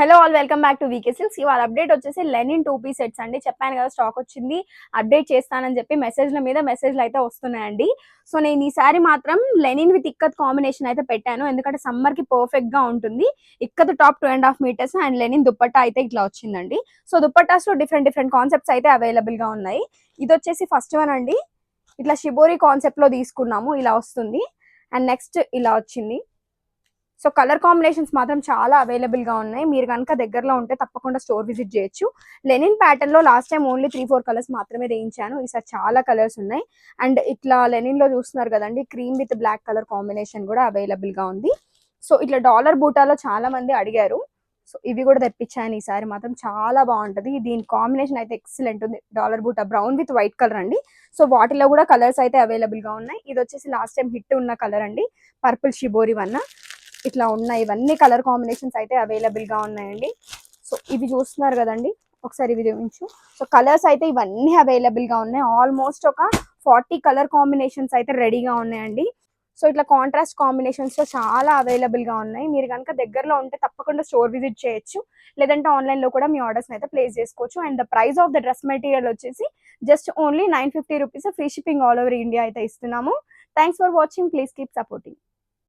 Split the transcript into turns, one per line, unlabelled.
Hello all welcome back to VK Silks. ఇవాళ update వచ్చేసి linen 2 piece sets అండి. చెప్పాను కదా స్టాక్ వచ్చింది, అప్డేట్ చేస్తానని చెప్పి మెసేజ్ల మీద మెసేజ్లు అయితే వస్తున్నాయండి. సో నేను ఈసారి మాత్రం లెనిన్ విత్ ఇక్కత్ కాంబినేషన్ అయితే పెట్టాను, ఎందుకంటే సమ్మర్ కి పర్ఫెక్ట్ గా ఉంటుంది. Ikat top 2.5 meters and linen dupatta అయితే ఇట్లా వచ్చిందండి. సో దుప్పట్టాస్ లో డిఫరెంట్ డిఫరెంట్ కాన్సెప్ట్స్ అయితే అవైలబుల్ గా ఉన్నాయి. ఇది వచ్చేసి ఫస్ట్ వన్ అండి. ఇట్లా షిబోరి కాన్సెప్ట్ లో తీసుకున్నాము, ఇలా వస్తుంది. అండ్ నెక్స్ట్ ఇలా వచ్చింది. సో కలర్ కాంబినేషన్స్ మాత్రం చాలా అవైలబుల్ గా ఉన్నాయి. మీరు కనుక దగ్గరలో ఉంటే తప్పకుండా స్టోర్ విజిట్ చేయొచ్చు. లెనిన్ ప్యాటర్న్ లో లాస్ట్ టైం ఓన్లీ 3-4 కలర్స్ మాత్రమే వేయించాను, ఈసారి చాలా కలర్స్ ఉన్నాయి. అండ్ ఇట్లా లెనిన్ లో చూస్తున్నారు కదండి, cream with black colour combination కూడా అవైలబుల్ గా ఉంది. సో ఇట్లా డాలర్ బూటాలో చాలా మంది అడిగారు, సో ఇవి కూడా తెప్పించాను. ఈసారి మాత్రం చాలా బాగుంటది. దీని కాంబినేషన్ అయితే ఎక్సలెంట్ ఉంది. డాలర్ బూటా బ్రౌన్ విత్ వైట్ కలర్ అండి. సో వాటిలో కూడా కలర్స్ అయితే అవైలబుల్ గా ఉన్నాయి. ఇది వచ్చేసి లాస్ట్ టైం హిట్ ఉన్న కలర్ అండి, పర్పుల్ షిబోరి వన్. ఇట్లా ఉన్నాయి, ఇవన్నీ కలర్ కాంబినేషన్స్ అయితే అవైలబుల్ గా ఉన్నాయండి. సో ఇవి చూస్తున్నారు కదండి, ఒకసారి ఇవి చూపించు. సో కలర్స్ అయితే ఇవన్నీ అవైలబుల్ గా ఉన్నాయి. ఆల్మోస్ట్ ఒక 40 కలర్ కాంబినేషన్స్ అయితే రెడీగా ఉన్నాయండి. సో ఇట్లా కాంట్రాస్ట్ కాంబినేషన్స్ లో చాలా అవైలబుల్ గా ఉన్నాయి. మీరు కనుక దగ్గరలో ఉంటే తప్పకుండా స్టోర్ విజిట్ చేయొచ్చు, లేదంటే ఆన్లైన్ లో కూడా మీ ఆర్డర్స్ అయితే ప్లేస్ చేసుకోవచ్చు. And the price of the dress material వచ్చేసి just only 950 rupees. Free shipping all over India అయితే ఇస్తున్నాము. Thanks for watching. Please keep supporting.